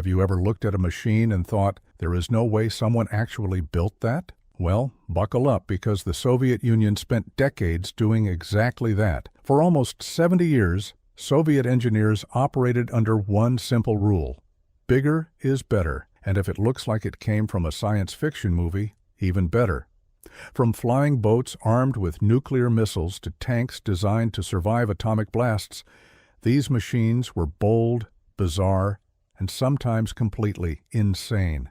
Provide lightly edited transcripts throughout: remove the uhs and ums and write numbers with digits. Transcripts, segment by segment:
Have you ever looked at a machine and thought, there is no way someone actually built that? Well, buckle up, because the Soviet Union spent decades doing exactly that. For almost 70 years, Soviet engineers operated under one simple rule: bigger is better, and if it looks like it came from a science fiction movie, even better. From flying boats armed with nuclear missiles to tanks designed to survive atomic blasts, these machines were bold, bizarre, and sometimes completely insane.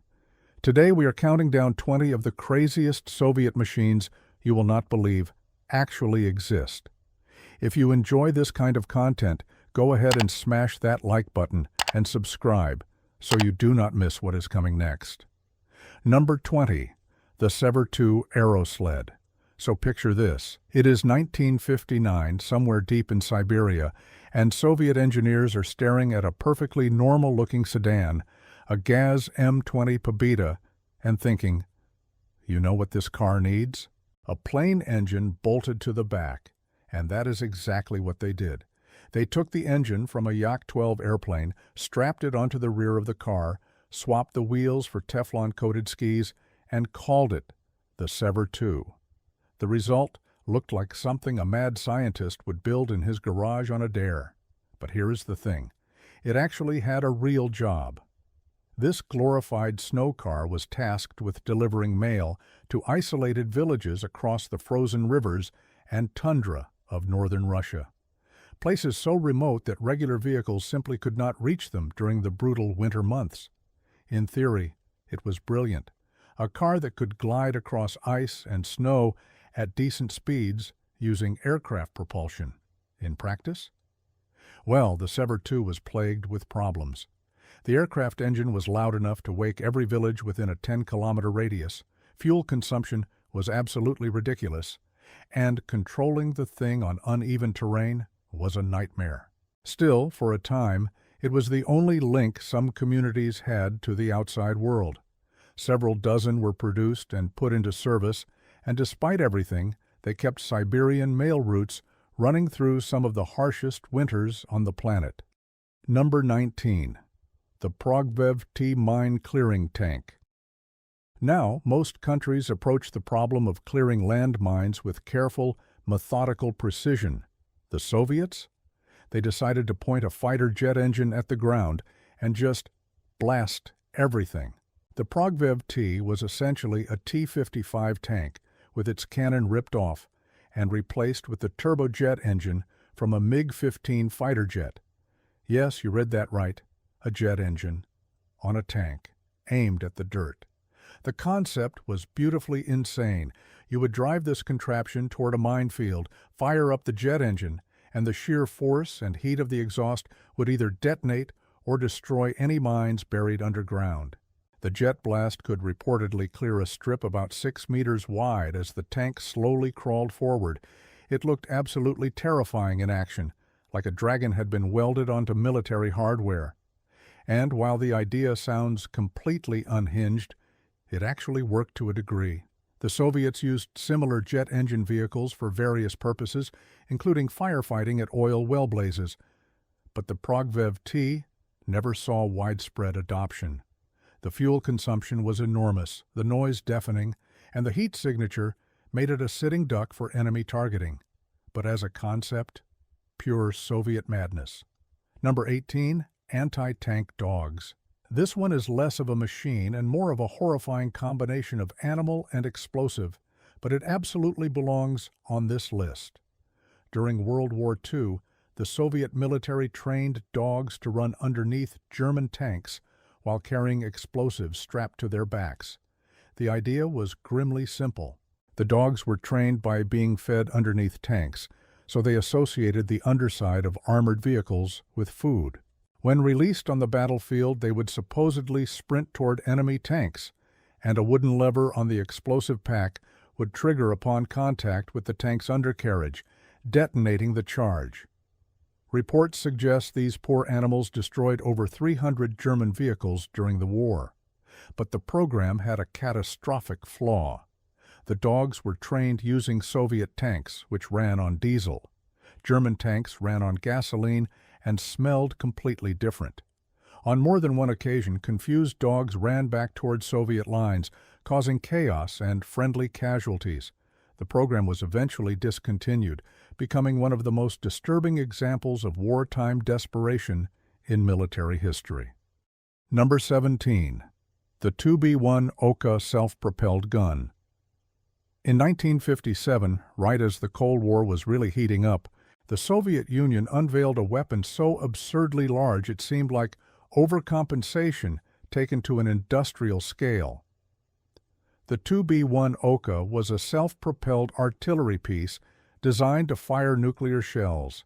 Today we are counting down 20 of the craziest Soviet machines you will not believe actually exist. If you enjoy this kind of content, go ahead and smash that like button and subscribe so you do not miss what is coming next. Number 20. The Sever II Aerosled. So picture this. It is 1959, somewhere deep in Siberia, and Soviet engineers are staring at a perfectly normal-looking sedan, a Gaz M20 Pobeda, and thinking, you know what this car needs? A plane engine bolted to the back, and that is exactly what they did. They took the engine from a Yak-12 airplane, strapped it onto the rear of the car, swapped the wheels for Teflon-coated skis, and called it the Sever II. The result looked like something a mad scientist would build in his garage on a dare. But here is the thing. It actually had a real job. This glorified snow car was tasked with delivering mail to isolated villages across the frozen rivers and tundra of northern Russia. Places so remote that regular vehicles simply could not reach them during the brutal winter months. In theory, it was brilliant. A car that could glide across ice and snow at decent speeds using aircraft propulsion. In practice? Well, the Sever II was plagued with problems. The aircraft engine was loud enough to wake every village within a 10-kilometer radius, fuel consumption was absolutely ridiculous, and controlling the thing on uneven terrain was a nightmare. Still, for a time, it was the only link some communities had to the outside world. Several dozen were produced and put into service, and despite everything, they kept Siberian mail routes running through some of the harshest winters on the planet. Number 19. The Progvev T Mine Clearing Tank. Now, most countries approach the problem of clearing landmines with careful, methodical precision. The Soviets? They decided to point a fighter jet engine at the ground and just blast everything. The Progvev T was essentially a T-55 tank with its cannon ripped off and replaced with the turbojet engine from a MiG-15 fighter jet. Yes, you read that right, a jet engine on a tank, aimed at the dirt. The concept was beautifully insane. You would drive this contraption toward a minefield, fire up the jet engine, and the sheer force and heat of the exhaust would either detonate or destroy any mines buried underground. The jet blast could reportedly clear a strip about 6 meters wide as the tank slowly crawled forward. It looked absolutely terrifying in action, like a dragon had been welded onto military hardware. And while the idea sounds completely unhinged, it actually worked to a degree. The Soviets used similar jet engine vehicles for various purposes, including firefighting at oil well blazes. But the Progvev T never saw widespread adoption. The fuel consumption was enormous, the noise deafening, and the heat signature made it a sitting duck for enemy targeting. But as a concept, pure Soviet madness. Number 18. Anti-tank dogs. This one is less of a machine and more of a horrifying combination of animal and explosive, but it absolutely belongs on this list. During World War II, the Soviet military trained dogs to run underneath German tanks while carrying explosives strapped to their backs. The idea was grimly simple. The dogs were trained by being fed underneath tanks, so they associated the underside of armored vehicles with food. When released on the battlefield, they would supposedly sprint toward enemy tanks, and a wooden lever on the explosive pack would trigger upon contact with the tank's undercarriage, detonating the charge. Reports suggest these poor animals destroyed over 300 German vehicles during the war. But the program had a catastrophic flaw. The dogs were trained using Soviet tanks, which ran on diesel. German tanks ran on gasoline and smelled completely different. On more than one occasion, confused dogs ran back towards Soviet lines, causing chaos and friendly casualties. The program was eventually discontinued, becoming one of the most disturbing examples of wartime desperation in military history. Number 17. The 2B-1 Oka self-propelled gun. In 1957, right as the Cold War was really heating up, the Soviet Union unveiled a weapon so absurdly large it seemed like overcompensation taken to an industrial scale. The 2B-1 Oka was a self-propelled artillery piece designed to fire nuclear shells.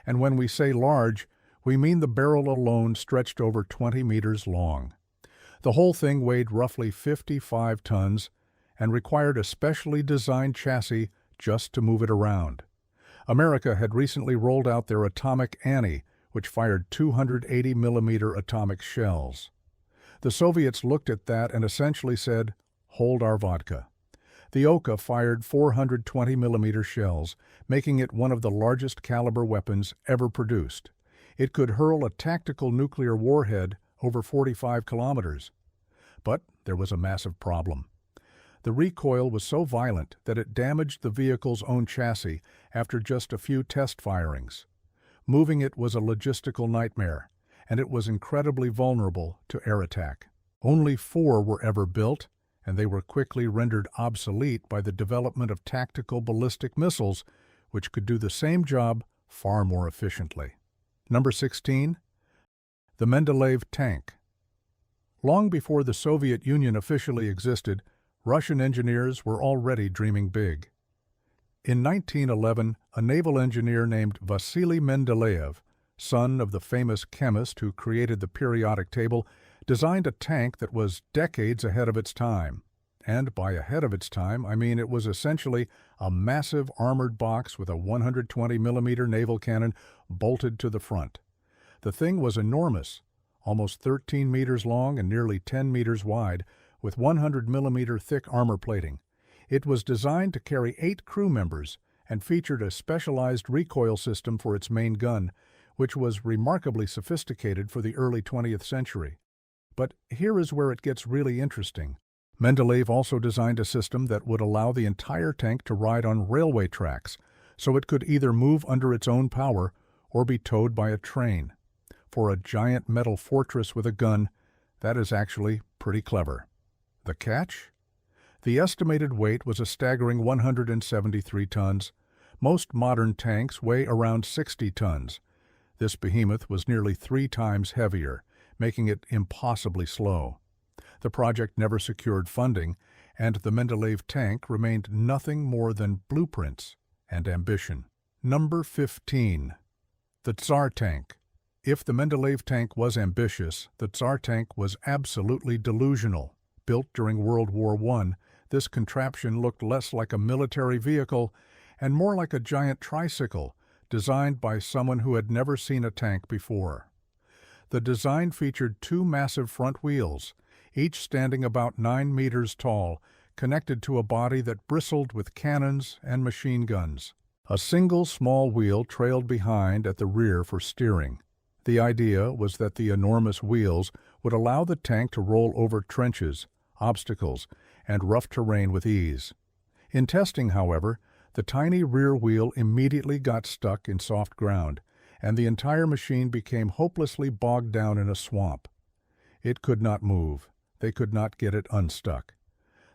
And when we say large, we mean the barrel alone stretched over 20 meters long. The whole thing weighed roughly 55 tons and required a specially designed chassis just to move it around. America had recently rolled out their Atomic Annie, which fired 280-millimeter atomic shells. The Soviets looked at that and essentially said, "Hold our vodka." The Oka fired 420-millimeter shells, making it one of the largest caliber weapons ever produced. It could hurl a tactical nuclear warhead over 45 kilometers. But there was a massive problem. The recoil was so violent that it damaged the vehicle's own chassis after just a few test firings. Moving it was a logistical nightmare, and it was incredibly vulnerable to air attack. Only 4 were ever built, and they were quickly rendered obsolete by the development of tactical ballistic missiles, which could do the same job far more efficiently. Number 16. The Mendeleev tank. Long before the Soviet Union officially existed, Russian engineers were already dreaming big. In 1911, a naval engineer named Vasily Mendeleev, son of the famous chemist who created the periodic table, designed a tank that was decades ahead of its time. And by ahead of its time, I mean it was essentially a massive armored box with a 120-millimeter naval cannon bolted to the front. The thing was enormous, almost 13 meters long and nearly 10 meters wide, with 100-millimeter thick armor plating. It was designed to carry 8 crew members and featured a specialized recoil system for its main gun, which was remarkably sophisticated for the early 20th century. But here is where it gets really interesting. Mendeleev also designed a system that would allow the entire tank to ride on railway tracks, so it could either move under its own power or be towed by a train. For a giant metal fortress with a gun, that is actually pretty clever. The catch? The estimated weight was a staggering 173 tons. Most modern tanks weigh around 60 tons. This behemoth was nearly 3 times heavier, making it impossibly slow. The project never secured funding, and the Mendeleev tank remained nothing more than blueprints and ambition. Number 15. The Tsar Tank. If the Mendeleev tank was ambitious, the Tsar Tank was absolutely delusional. Built during World War I, this contraption looked less like a military vehicle and more like a giant tricycle designed by someone who had never seen a tank before. The design featured 2 massive front wheels, each standing about 9 meters tall, connected to a body that bristled with cannons and machine guns. A single small wheel trailed behind at the rear for steering. The idea was that the enormous wheels would allow the tank to roll over trenches, obstacles, and rough terrain with ease. In testing, however, the tiny rear wheel immediately got stuck in soft ground, and the entire machine became hopelessly bogged down in a swamp. It could not move. They could not get it unstuck.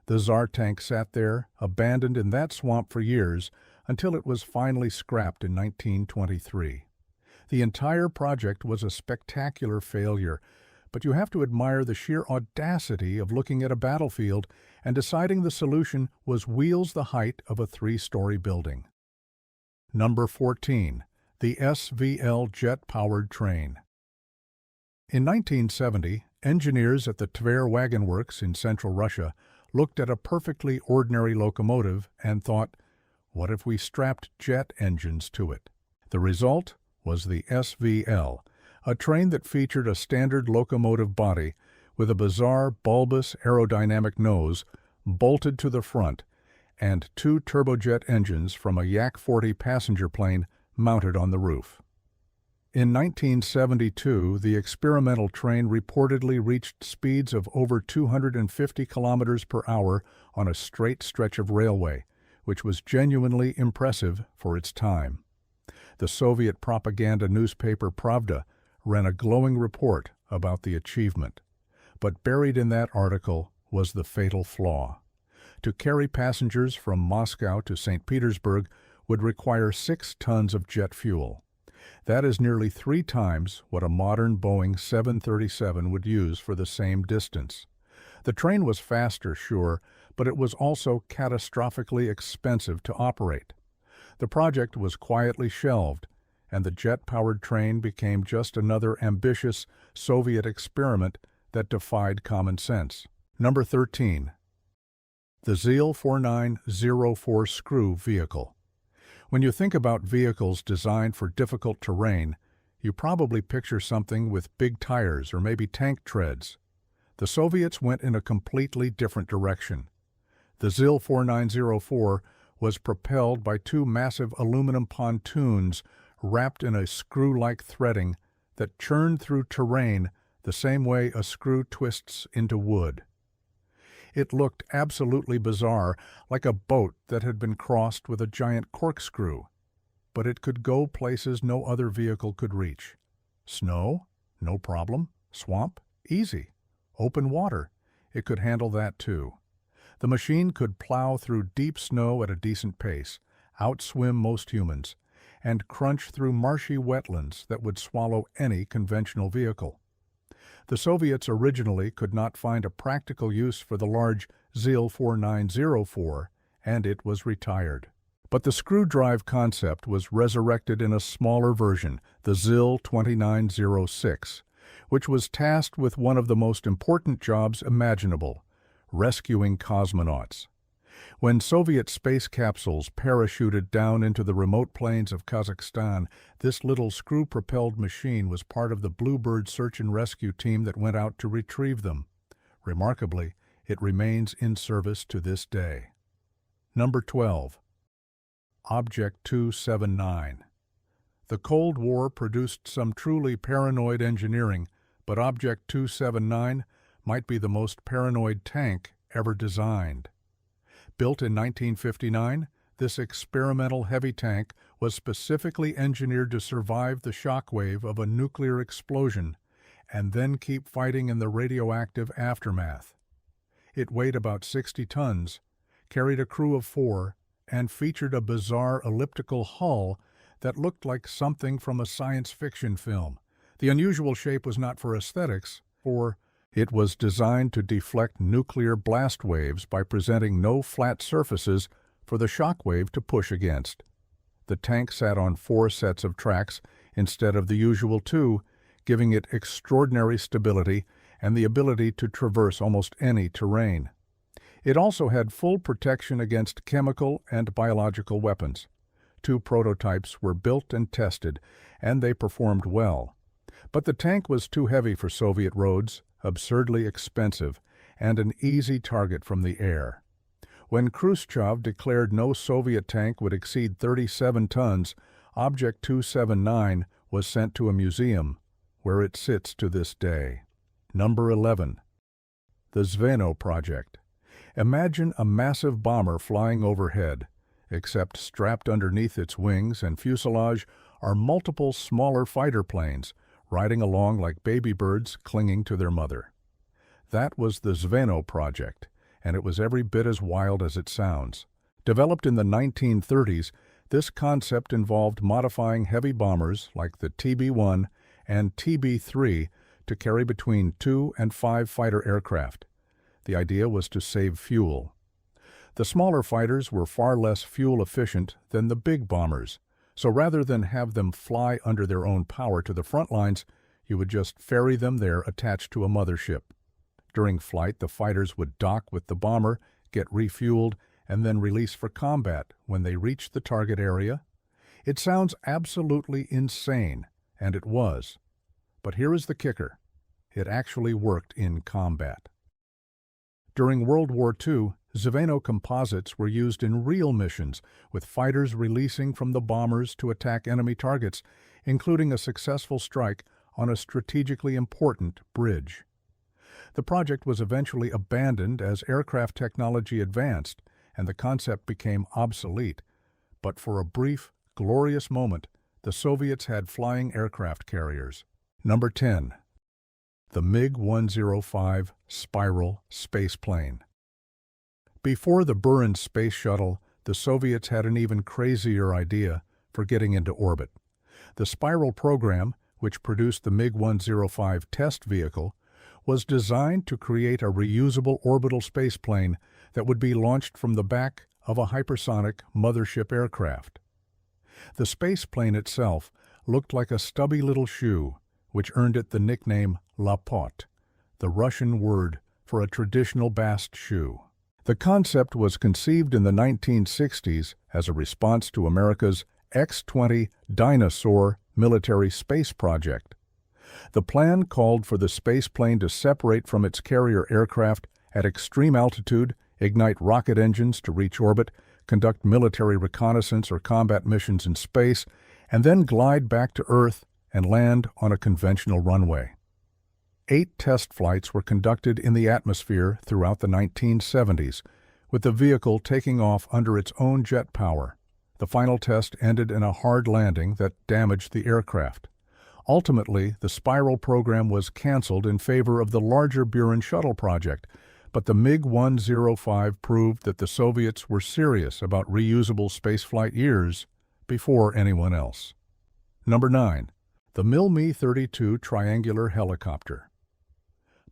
The Tsar Tank sat there, abandoned in that swamp for years, until it was finally scrapped in 1923. The entire project was a spectacular failure, but you have to admire the sheer audacity of looking at a battlefield and deciding the solution was wheels the height of a 3-story building. Number 14. The SVL jet-powered train. In 1970, engineers at the Tver Wagon Works in central Russia looked at a perfectly ordinary locomotive and thought, what if we strapped jet engines to it? The result was the SVL, a train that featured a standard locomotive body with a bizarre bulbous aerodynamic nose bolted to the front and 2 turbojet engines from a Yak-40 passenger plane mounted on the roof. In 1972, the experimental train reportedly reached speeds of over 250 kilometers per hour on a straight stretch of railway, which was genuinely impressive for its time. The Soviet propaganda newspaper Pravda ran a glowing report about the achievement. But buried in that article was the fatal flaw. To carry passengers from Moscow to St. Petersburg would require 6 tons of jet fuel. That is nearly 3 times what a modern Boeing 737 would use for the same distance. The train was faster, sure, but it was also catastrophically expensive to operate. The project was quietly shelved, and the jet-powered train became just another ambitious Soviet experiment that defied common sense. Number 13. The ZIL-4904 screw vehicle. When you think about vehicles designed for difficult terrain, you probably picture something with big tires or maybe tank treads. The Soviets went in a completely different direction. The ZIL-4904 was propelled by 2 massive aluminum pontoons wrapped in a screw-like threading that churned through terrain the same way a screw twists into wood. It looked absolutely bizarre, like a boat that had been crossed with a giant corkscrew. But it could go places no other vehicle could reach. Snow? No problem. Swamp? Easy. Open water? It could handle that too. The machine could plow through deep snow at a decent pace, outswim most humans, and crunch through marshy wetlands that would swallow any conventional vehicle. The Soviets originally could not find a practical use for the large ZIL-4904, and it was retired. But the screw drive concept was resurrected in a smaller version, the ZIL-2906, which was tasked with one of the most important jobs imaginable: rescuing cosmonauts. When Soviet space capsules parachuted down into the remote plains of Kazakhstan, this little screw-propelled machine was part of the Bluebird search and rescue team that went out to retrieve them. Remarkably, it remains in service to this day. Number 12. Object 279. The Cold War produced some truly paranoid engineering, but Object 279 might be the most paranoid tank ever designed. Built in 1959, this experimental heavy tank was specifically engineered to survive the shockwave of a nuclear explosion and then keep fighting in the radioactive aftermath. It weighed about 60 tons, carried a crew of 4, and featured a bizarre elliptical hull that looked like something from a science fiction film. The unusual shape was not for aesthetics, for it was designed to deflect nuclear blast waves by presenting no flat surfaces for the shock wave to push against. The tank sat on 4 sets of tracks instead of the usual 2, giving it extraordinary stability and the ability to traverse almost any terrain. It also had full protection against chemical and biological weapons. 2 prototypes were built and tested, and they performed well. But the tank was too heavy for Soviet roads, absurdly expensive, and an easy target from the air. When Khrushchev declared no Soviet tank would exceed 37 tons, Object 279 was sent to a museum, where it sits to this day. Number 11. The Zveno project. Imagine a massive bomber flying overhead, except strapped underneath its wings and fuselage are multiple smaller fighter planes, riding along like baby birds clinging to their mother. That was the Zveno project, and it was every bit as wild as it sounds. Developed in the 1930s, this concept involved modifying heavy bombers like the TB-1 and TB-3 to carry between 2 and 5 fighter aircraft. The idea was to save fuel. The smaller fighters were far less fuel efficient than the big bombers, so rather than have them fly under their own power to the front lines, you would just ferry them there attached to a mothership. During flight, the fighters would dock with the bomber, get refueled, and then release for combat when they reached the target area. It sounds absolutely insane, and it was. But here is the kicker. It actually worked in combat. During World War II, Zveno composites were used in real missions, with fighters releasing from the bombers to attack enemy targets, including a successful strike on a strategically important bridge. The project was eventually abandoned as aircraft technology advanced and the concept became obsolete, but for a brief, glorious moment, the Soviets had flying aircraft carriers. Number 10. The MiG-105 Spiral Spaceplane. Before the Buran space shuttle, the Soviets had an even crazier idea for getting into orbit. The Spiral program, which produced the MiG-105 test vehicle, was designed to create a reusable orbital spaceplane that would be launched from the back of a hypersonic mothership aircraft. The spaceplane itself looked like a stubby little shoe, which earned it the nickname lapot, the Russian word for a traditional bast shoe. The concept was conceived in the 1960s as a response to America's X-20 Dinosaur military space project. The plan called for the spaceplane to separate from its carrier aircraft at extreme altitude, ignite rocket engines to reach orbit, conduct military reconnaissance or combat missions in space, and then glide back to Earth and land on a conventional runway. 8 test flights were conducted in the atmosphere throughout the 1970s, with the vehicle taking off under its own jet power. The final test ended in a hard landing that damaged the aircraft. Ultimately, the Spiral program was canceled in favor of the larger Buran shuttle project, but the MiG-105 proved that the Soviets were serious about reusable spaceflight years before anyone else. Number 9. The Mi-32 triangular helicopter.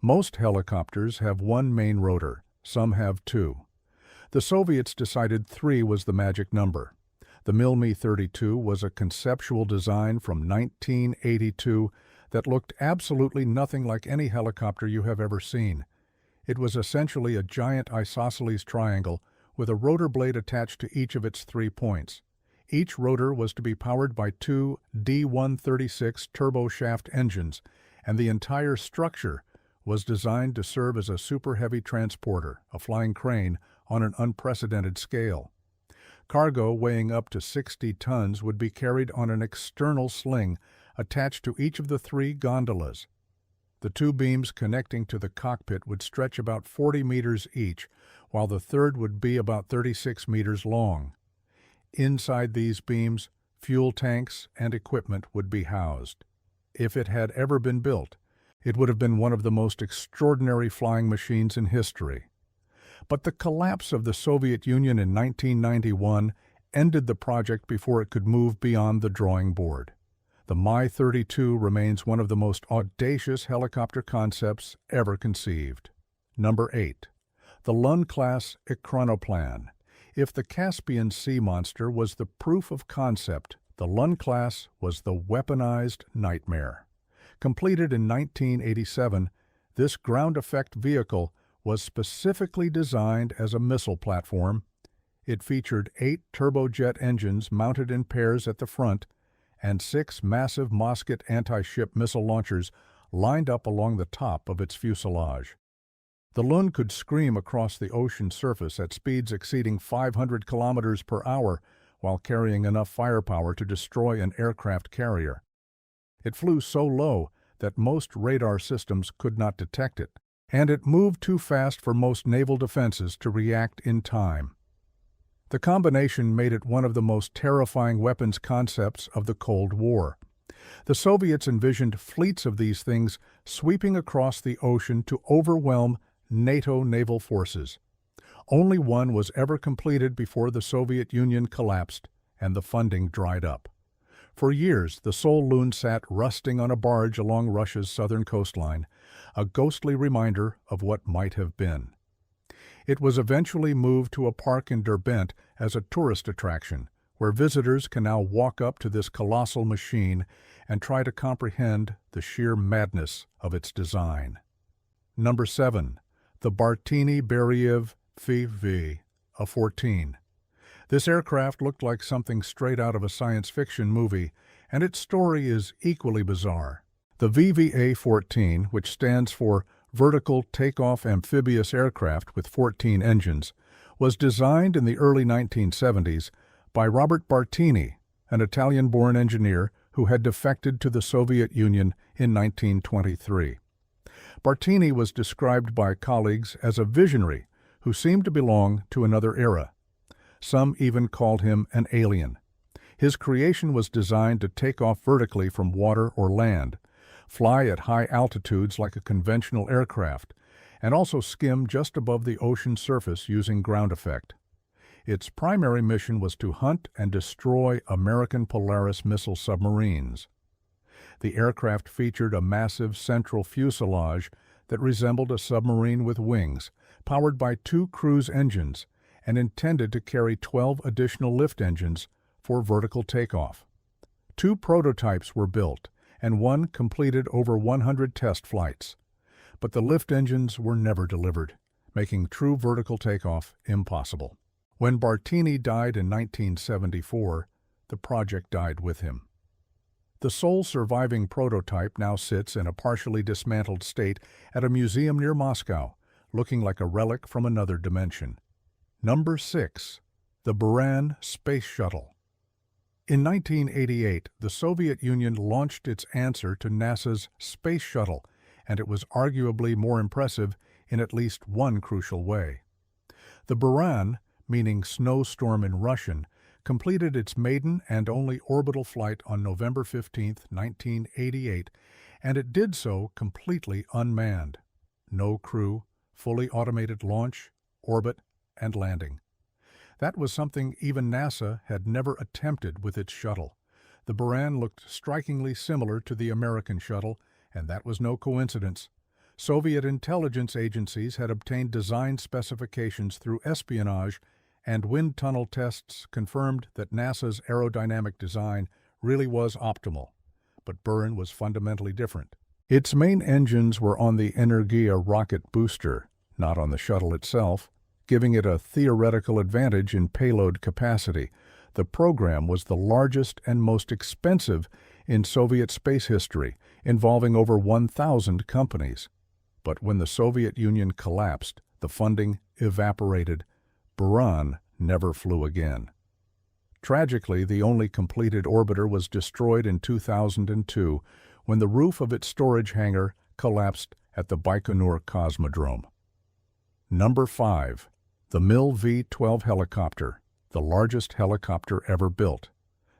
Most helicopters have one main rotor, some have 2. The Soviets decided 3 was the magic number. The Mi-32 was a conceptual design from 1982 that looked absolutely nothing like any helicopter you have ever seen. It was essentially a giant isosceles triangle with a rotor blade attached to each of its 3 points. Each rotor was to be powered by 2 D-136 turboshaft engines, and the entire structure was designed to serve as a super heavy transporter, a flying crane, on an unprecedented scale. Cargo weighing up to 60 tons would be carried on an external sling attached to each of the 3 gondolas. The 2 beams connecting to the cockpit would stretch about 40 meters each, while the third would be about 36 meters long. Inside these beams, fuel tanks and equipment would be housed. If it had ever been built, it would have been one of the most extraordinary flying machines in history. But the collapse of the Soviet Union in 1991 ended the project before it could move beyond the drawing board. The Mi-32 remains one of the most audacious helicopter concepts ever conceived. Number 8. The Lun-class Ekranoplan. If the Caspian Sea Monster was the proof of concept, the Lun-class was the weaponized nightmare. Completed in 1987, this ground-effect vehicle was specifically designed as a missile platform. It featured 8 turbojet engines mounted in pairs at the front and 6 massive Mosket anti-ship missile launchers lined up along the top of its fuselage. The Lun could scream across the ocean surface at speeds exceeding 500 kilometers per hour while carrying enough firepower to destroy an aircraft carrier. It flew so low that most radar systems could not detect it, and it moved too fast for most naval defenses to react in time. The combination made it one of the most terrifying weapons concepts of the Cold War. The Soviets envisioned fleets of these things sweeping across the ocean to overwhelm NATO naval forces. Only one was ever completed before the Soviet Union collapsed and the funding dried up. For years, the Sol Lun sat rusting on a barge along Russia's southern coastline, a ghostly reminder of what might have been. It was eventually moved to a park in Derbent as a tourist attraction, where visitors can now walk up to this colossal machine and try to comprehend the sheer madness of its design. Number 7. The Bartini Beriev A-40. This aircraft looked like something straight out of a science fiction movie, and its story is equally bizarre. The A-40, which stands for Vertical Takeoff Amphibious Aircraft with 14 engines, was designed in the early 1970s by Robert Bartini, an Italian-born engineer who had defected to the Soviet Union in 1923. Bartini was described by colleagues as a visionary who seemed to belong to another era. Some even called him an alien. His creation was designed to take off vertically from water or land, fly at high altitudes like a conventional aircraft, and also skim just above the ocean surface using ground effect. Its primary mission was to hunt and destroy American Polaris missile submarines. The aircraft featured a massive central fuselage that resembled a submarine with wings, powered by 2 cruise engines, and intended to carry 12 additional lift engines for vertical takeoff. 2 prototypes were built, and one completed over 100 test flights. But the lift engines were never delivered, making true vertical takeoff impossible. When Bartini died in 1974, the project died with him. The sole surviving prototype now sits in a partially dismantled state at a museum near Moscow, looking like a relic from another dimension. Number 6. The Buran Space Shuttle. In 1988, the Soviet Union launched its answer to NASA's Space Shuttle, and it was arguably more impressive in at least one crucial way. The Buran, meaning snowstorm in Russian, completed its maiden and only orbital flight on November 15, 1988, and it did so completely unmanned. No crew, fully automated launch, orbit, and landing. That was something even NASA had never attempted with its shuttle. The Buran looked strikingly similar to the American shuttle, and that was no coincidence. Soviet intelligence agencies had obtained design specifications through espionage, and wind tunnel tests confirmed that NASA's aerodynamic design really was optimal. But Buran was fundamentally different. Its main engines were on the Mriya rocket booster, not on the shuttle itself, giving it a theoretical advantage in payload capacity. The program was the largest and most expensive in Soviet space history, involving over 1,000 companies. But when the Soviet Union collapsed, the funding evaporated. Buran never flew again. Tragically, the only completed orbiter was destroyed in 2002 when the roof of its storage hangar collapsed at the Baikonur Cosmodrome. Number 5. The Mil-V-12 helicopter, the largest helicopter ever built.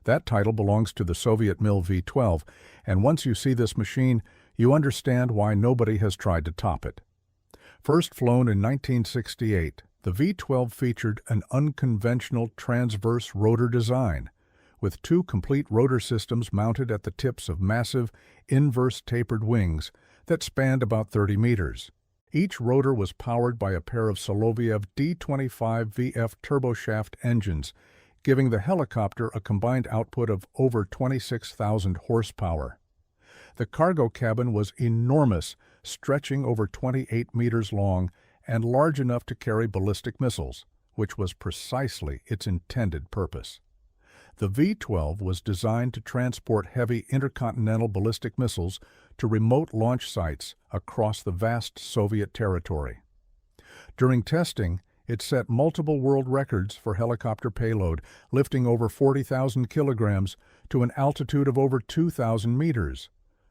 That title belongs to the Soviet Mil-V-12, and once you see this machine, you understand why nobody has tried to top it. First flown in 1968, the V-12 featured an unconventional transverse rotor design, with 2 complete rotor systems mounted at the tips of massive, inverse tapered wings that spanned about 30 meters. Each rotor was powered by a pair of Soloviev D-25VF turboshaft engines, giving the helicopter a combined output of over 26,000 horsepower. The cargo cabin was enormous, stretching over 28 meters long and large enough to carry ballistic missiles, which was precisely its intended purpose. The V-12 was designed to transport heavy intercontinental ballistic missiles to remote launch sites across the vast Soviet territory. During testing, it set multiple world records for helicopter payload, lifting over 40,000 kilograms to an altitude of over 2,000 meters.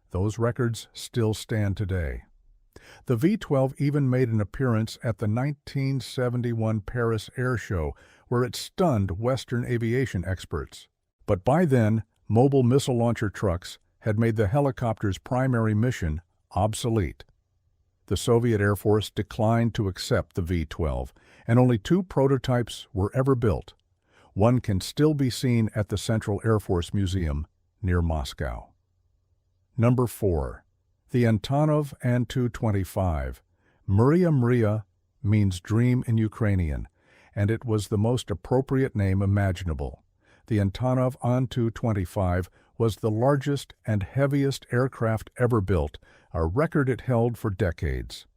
Those records still stand today. The V-12 even made an appearance at the 1971 Paris Air Show, where it stunned Western aviation experts. But by then, mobile missile launcher trucks had made the helicopter's primary mission obsolete. The Soviet Air Force declined to accept the V-12, and only 2 prototypes were ever built. One can still be seen at the Central Air Force Museum near Moscow. Number 4. The Antonov A-40. Mriya means dream in Ukrainian, and it was the most appropriate name imaginable. The Antonov A-40 was the largest and heaviest aircraft ever built, a record it held for decades.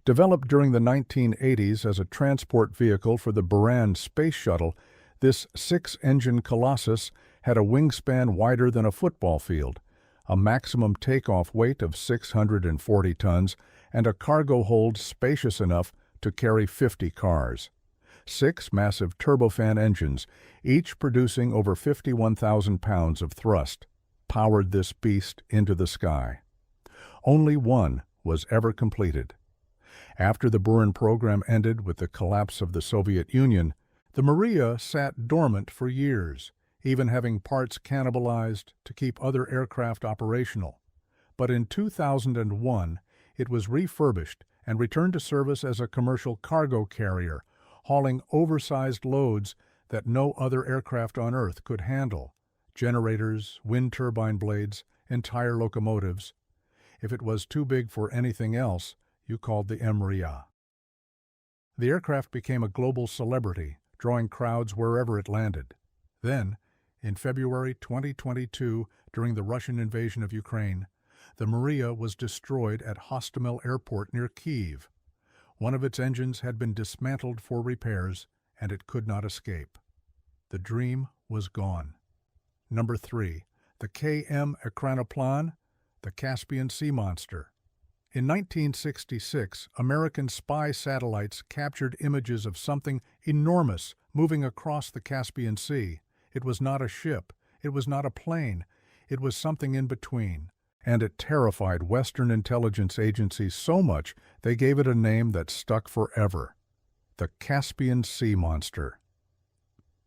Developed during the 1980s as a transport vehicle for the Buran space shuttle, this 6-engine colossus had a wingspan wider than a football field, a maximum takeoff weight of 640 tons, and a cargo hold spacious enough to carry 50 cars. 6 massive turbofan engines, each producing over 51,000 pounds of thrust, powered this beast into the sky. Only one was ever completed. After the Buran program ended with the collapse of the Soviet Union, the Mriya sat dormant for years, even having parts cannibalized to keep other aircraft operational. But in 2001, it was refurbished and returned to service as a commercial cargo carrier, hauling oversized loads that no other aircraft on Earth could handle: generators, wind turbine blades, entire locomotives. If it was too big for anything else, you called the Mriya. The aircraft became a global celebrity, drawing crowds wherever it landed. Then, in February 2022, during the Russian invasion of Ukraine, the Mriya was destroyed at Hostomel Airport near Kyiv. One of its engines had been dismantled for repairs, and it could not escape. The dream was gone. Number 3. The KM Ekranoplan, the Caspian Sea Monster. In 1966, American spy satellites captured images of something enormous moving across the Caspian Sea. It was not a ship, it was not a plane, it was something in between. And it terrified Western intelligence agencies so much they gave it a name that stuck forever: the Caspian Sea Monster.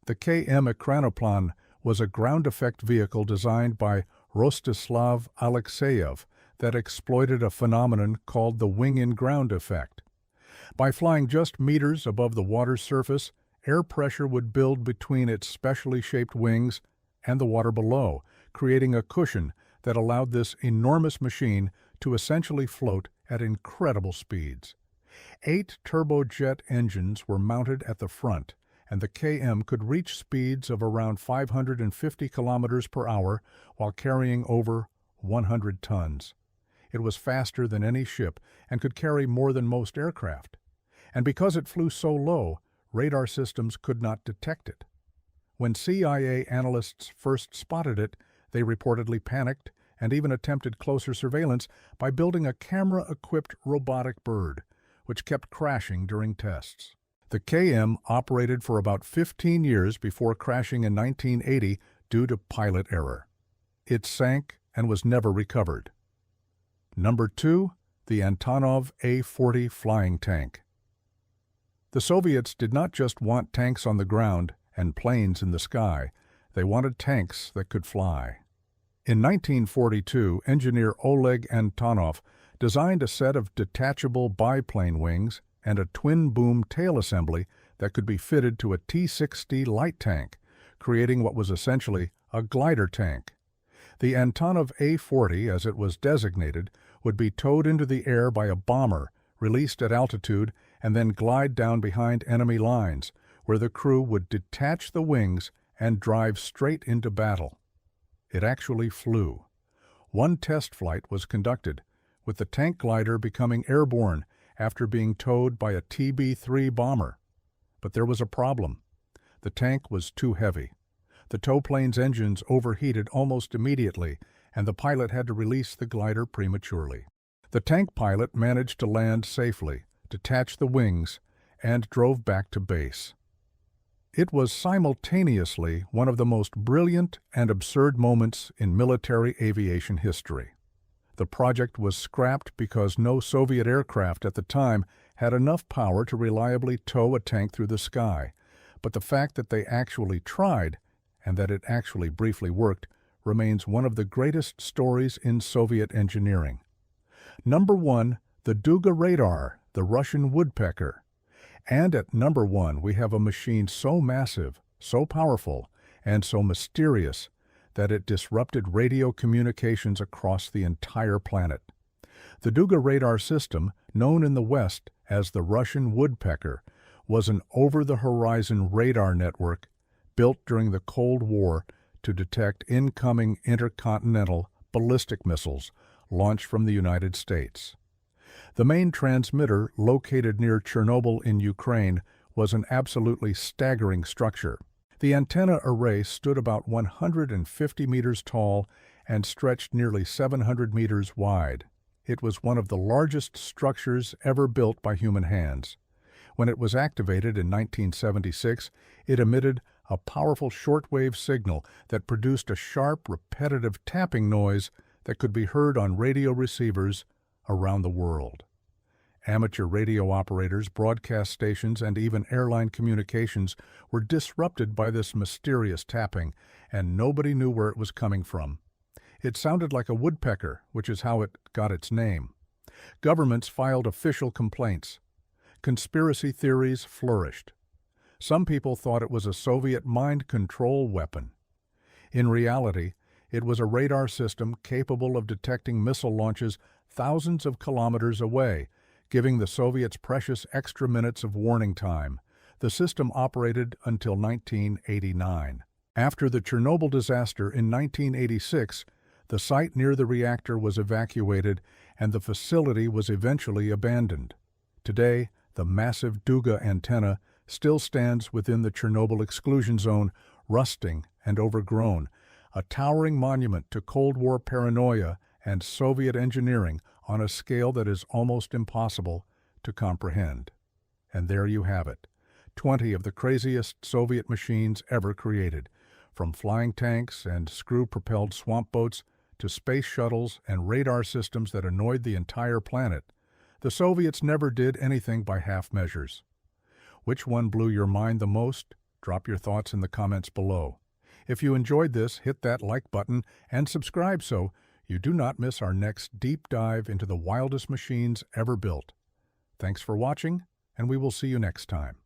The KM Ekranoplan was a ground effect vehicle designed by Rostislav Alexeyev that exploited a phenomenon called the wing-in-ground effect. By flying just meters above the water's surface, air pressure would build between its specially shaped wings and the water below, creating a cushion that allowed this enormous machine to essentially float at incredible speeds. 8 turbojet engines were mounted at the front, and the KM could reach speeds of around 550 kilometers per hour while carrying over 100 tons. It was faster than any ship and could carry more than most aircraft. And because it flew so low, radar systems could not detect it. When CIA analysts first spotted it, they reportedly panicked and even attempted closer surveillance by building a camera-equipped robotic bird, which kept crashing during tests. The KM operated for about 15 years before crashing in 1980 due to pilot error. It sank and was never recovered. Number 2. The Antonov A-40 flying tank. The Soviets did not just want tanks on the ground and planes in the sky, they wanted tanks that could fly. In 1942, engineer Oleg Antonov designed a set of detachable biplane wings and a twin-boom tail assembly that could be fitted to a T-60 light tank, creating what was essentially a glider tank. The Antonov A-40, as it was designated, would be towed into the air by a bomber, released at altitude, and then glide down behind enemy lines, where the crew would detach the wings and drive straight into battle. It actually flew. One test flight was conducted, with the tank glider becoming airborne after being towed by a TB-3 bomber. But there was a problem. The tank was too heavy. The tow plane's engines overheated almost immediately, and the pilot had to release the glider prematurely. The tank pilot managed to land safely, detach the wings, and drove back to base. It was simultaneously one of the most brilliant and absurd moments in military aviation history. The project was scrapped because no Soviet aircraft at the time had enough power to reliably tow a tank through the sky, but the fact that they actually tried, and that it actually briefly worked, remains one of the greatest stories in Soviet engineering. Number 1, the Duga radar, the Russian woodpecker. And at number 1, we have a machine so massive, so powerful, and so mysterious that it disrupted radio communications across the entire planet. The Duga radar system, known in the West as the Russian woodpecker, was an over-the-horizon radar network built during the Cold War to detect incoming intercontinental ballistic missiles launched from the United States. The main transmitter, located near Chernobyl in Ukraine, was an absolutely staggering structure. The antenna array stood about 150 meters tall and stretched nearly 700 meters wide. It was one of the largest structures ever built by human hands. When it was activated in 1976, it emitted a powerful shortwave signal that produced a sharp, repetitive tapping noise that could be heard on radio receivers around the world. Amateur radio operators, broadcast stations, and even airline communications were disrupted by this mysterious tapping, and nobody knew where it was coming from. It sounded like a woodpecker, which is how it got its name. Governments filed official complaints. Conspiracy theories flourished. Some people thought it was a Soviet mind control weapon. In reality, it was a radar system capable of detecting missile launches thousands of kilometers away, giving the Soviets precious extra minutes of warning time. The system operated until 1989. After the Chernobyl disaster in 1986, the site near the reactor was evacuated and the facility was eventually abandoned. Today, the massive Duga antenna still stands within the Chernobyl exclusion zone, rusting and overgrown, a towering monument to Cold War paranoia and Soviet engineering on a scale that is almost impossible to comprehend. And there you have it, 20 of the craziest Soviet machines ever created, from flying tanks and screw-propelled swamp boats to space shuttles and radar systems that annoyed the entire planet. The Soviets never did anything by half measures. Which one blew your mind the most? Drop your thoughts in the comments below. If you enjoyed this, hit that like button and subscribe so you do not miss our next deep dive into the wildest machines ever built. Thanks for watching, and we will see you next time.